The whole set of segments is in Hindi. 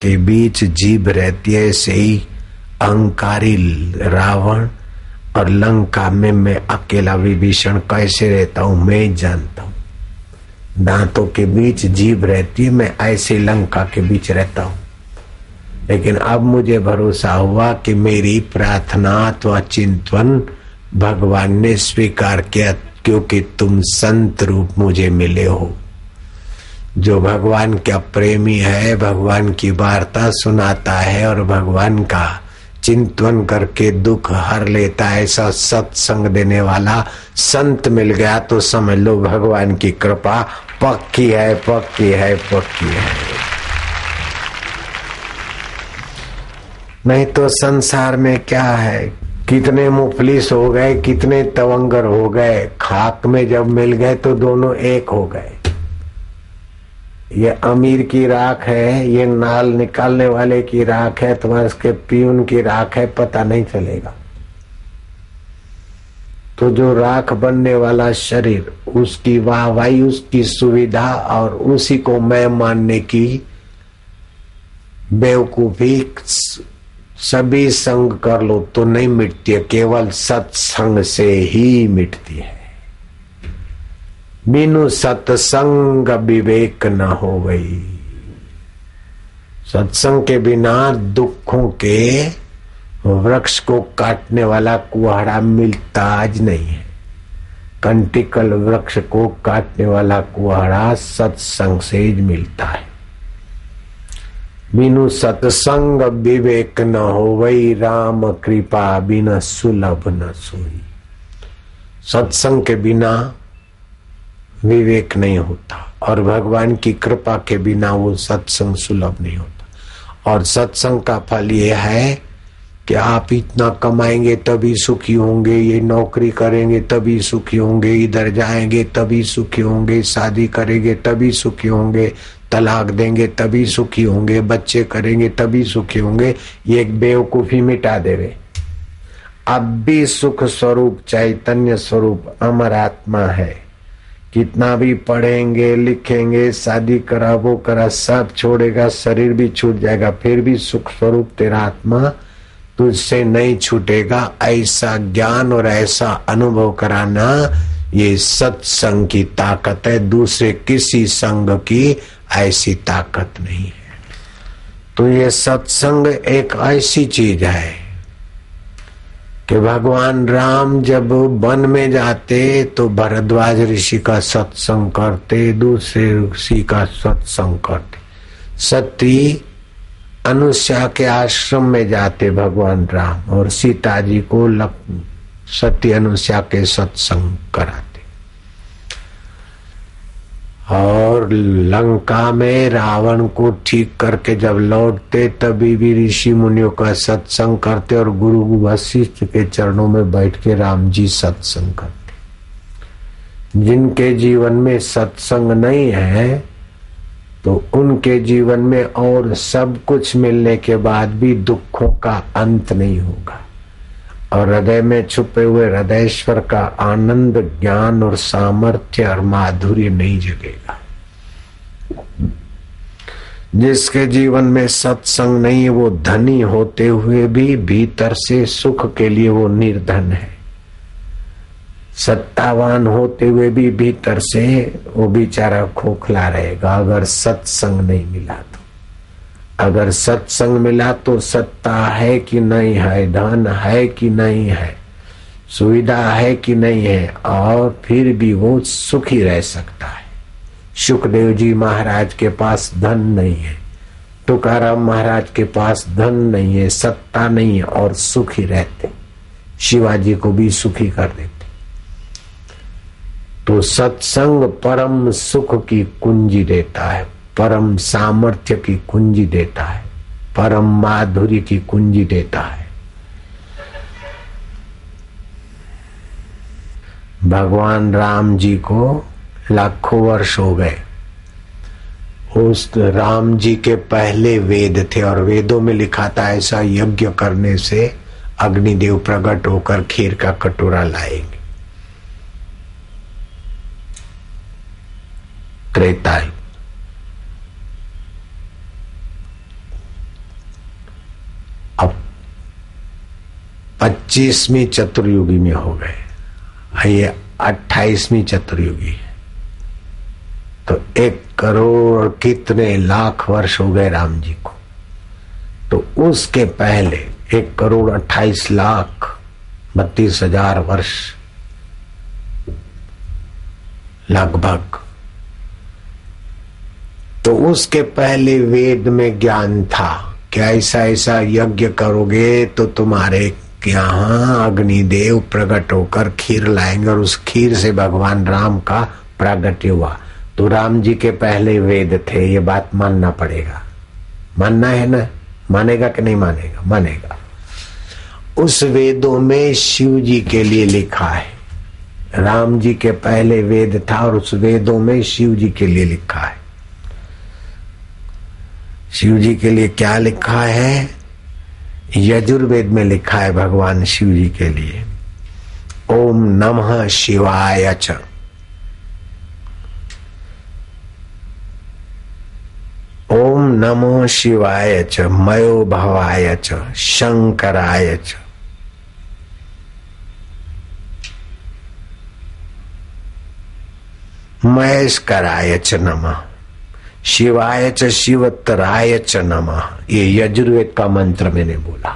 के बीच जीभ रहती है, ऐसे ही अहंकारी रावण और लंका में मैं अकेला विभीषण कैसे रहता हूं मैं जानता हूं। दांतों के बीच जीभ रहती है, मैं ऐसे लंका के बीच रहता हूं। लेकिन अब मुझे भरोसा हुआ कि मेरी प्रार्थना अथवा चिंतन भगवान ने स्वीकार किया, क्योंकि तुम संत रूप मुझे मिले हो। जो भगवान का प्रेमी है, भगवान की वार्ता सुनाता है और भगवान का चिंतन करके दुख हर लेता है, ऐसा सत्संग देने वाला संत मिल गया तो समझ लो भगवान की कृपा पक्की है, पक्की है, पक्की है। नहीं तो संसार में क्या है, कितने मुफलिस हो गए, कितने तवंगर हो गए, खाक में जब मिल गए तो दोनों एक हो गए। ये अमीर की राख है, ये नाल निकालने वाले की राख है, तुम्हारे इसके पीयून की राख है, पता नहीं चलेगा। तो जो राख बनने वाला शरीर, उसकी वाहवाही, उसकी सुविधा और उसी को मैं मानने की बेवकूफी सभी संग कर लो तो नहीं मिटती है, केवल सत्संग से ही मिटती है। बिनु सत्संग विवेक न हो गई। सत्संग के बिना दुखों के वृक्ष को काटने वाला कुहाड़ा मिलता आज नहीं है। कंटिकल वृक्ष को काटने वाला कुहाड़ा सत्संग से ही मिलता है। बिनु सत्संग विवेक न होवई, राम कृपा बिना सुलभ न सोई। सत्संग के बिना विवेक नहीं होता और भगवान की कृपा के बिना वो सत्संग सुलभ नहीं होता। और सत्संग का फल ये है कि आप इतना कमाएंगे तभी सुखी होंगे, ये नौकरी करेंगे तभी सुखी होंगे, इधर जाएंगे तभी सुखी होंगे, शादी करेंगे तभी सुखी होंगे, तलाक देंगे तभी सुखी होंगे, बच्चे करेंगे तभी सुखी होंगे। ये एक बेवकूफी मिटा देवे। अब भी सुख स्वरूप चैतन्य स्वरूप अमर आत्मा है। कितना भी पढ़ेंगे लिखेंगे, शादी करा वो करा, सब छोड़ेगा, शरीर भी छूट जाएगा, फिर भी सुख स्वरूप तेरा आत्मा तुझसे नहीं छूटेगा। ऐसा ज्ञान और ऐसा अनुभव कराना ये सत्संग की ताकत है, दूसरे किसी संग की ऐसी ताकत नहीं है। तो ये सत्संग एक ऐसी चीज है कि भगवान राम जब वन में जाते तो भरद्वाज ऋषि का सत्संग करते, दूसरे ऋषि का सत्संग करते। सती अनुष्या के आश्रम में जाते भगवान राम और सीता जी को सती अनुष्या के सत्संग कराते। और लंका में रावण को ठीक करके जब लौटते तभी भी ऋषि मुनियों का सत्संग करते और गुरु वशिष्ठ के चरणों में बैठ के राम जी सत्संग करते। जिनके जीवन में सत्संग नहीं है तो उनके जीवन में और सब कुछ मिलने के बाद भी दुखों का अंत नहीं होगा और हृदय में छुपे हुए हृदयेश्वर का आनंद, ज्ञान और सामर्थ्य और माधुर्य नहीं जगेगा। जिसके जीवन में सत्संग नहीं है वो धनी होते हुए भी भीतर से सुख के लिए वो निर्धन है। सत्तावान होते हुए भी भीतर से वो बेचारा खोखला रहेगा अगर सत्संग नहीं मिला तो। अगर सत्संग मिला तो सत्ता है कि नहीं है, धन है कि नहीं है, सुविधा है कि नहीं है, और फिर भी वो सुखी रह सकता है। सुखदेव जी महाराज के पास धन नहीं है, तुकाराम महाराज के पास धन नहीं है, सत्ता नहीं है और सुखी रहते। शिवाजी को भी सुखी कर देते। तो सत्संग परम सुख की कुंजी देता है, परम सामर्थ्य की कुंजी देता है, परम माधुर्य की कुंजी देता है। भगवान राम जी को लाखों वर्ष हो गए। उस राम जी के पहले वेद थे और वेदों में लिखा था ऐसा यज्ञ करने से अग्निदेव प्रकट होकर खीर का कटोरा लाएंगे। त्रेता 25वीं चतुर्युगी में हो गए, ये 28वीं चतुर्युगी है। तो 1 करोड़ और कितने लाख वर्ष हो गए राम जी को। तो उसके पहले 1 करोड़ 28 लाख 32,000 वर्ष लगभग। तो उसके पहले वेद में ज्ञान था कि ऐसा ऐसा यज्ञ करोगे तो तुम्हारे यहाँ अग्निदेव प्रकट होकर खीर लाएंगे और उस खीर से भगवान राम का प्रागट्य हुआ। तो राम जी के पहले वेद थे, ये बात मानना पड़ेगा। मानना है ना? मानेगा कि नहीं मानेगा? मानेगा। उस वेदों में शिव जी के लिए लिखा है। राम जी के पहले वेद था और उस वेदों में शिव जी के लिए लिखा है। शिव जी के लिए क्या लिखा है? यजुर्वेद में लिखा है भगवान शिव जी के लिए, ओम नमः शिवाय च। ओम नमो शिवाय च, मयो भवाय च, शंकराय च। महेश्वराय च नमः, शिवाय च शिवतराय च नमः। ये यजुर्वेद का मंत्र मैंने बोला।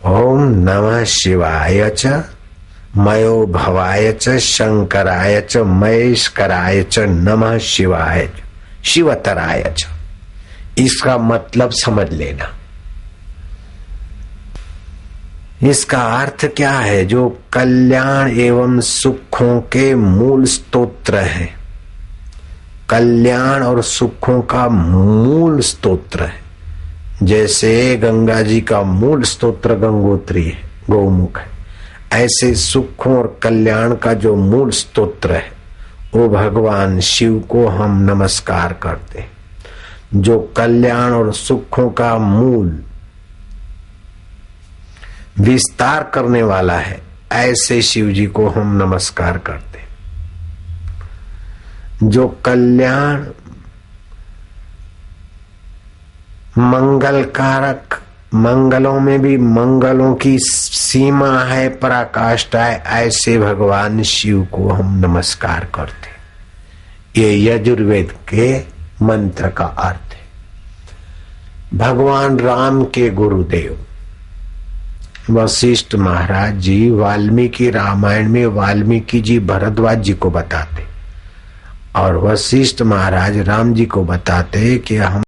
ओम नमः शिवाय च, मयो भवाय च, शंकराय च, महेश्वराय च नमः शिवाय शिवतराय च। इसका मतलब समझ लेना। इसका अर्थ क्या है? जो कल्याण एवं सुखों के मूल स्तोत्र है, कल्याण और सुखों का मूल स्तोत्र है। जैसे गंगा जी का मूल स्तोत्र गंगोत्री है, गौमुख है, ऐसे सुखों और कल्याण का जो मूल स्तोत्र है वो भगवान शिव को हम नमस्कार करते हैं। जो कल्याण और सुखों का मूल विस्तार करने वाला है, ऐसे शिव जी को हम नमस्कार करते हैं। जो कल्याण मंगल कारक, मंगलों में भी मंगलों की सीमा है, पराकाष्ठा है, ऐसे भगवान शिव को हम नमस्कार करते। ये यजुर्वेद के मंत्र का अर्थ है। भगवान राम के गुरुदेव वशिष्ठ महाराज जी वाल्मीकि रामायण में वाल्मीकि जी भरद्वाज जी को बताते और वशिष्ठ महाराज राम जी को बताते कि हम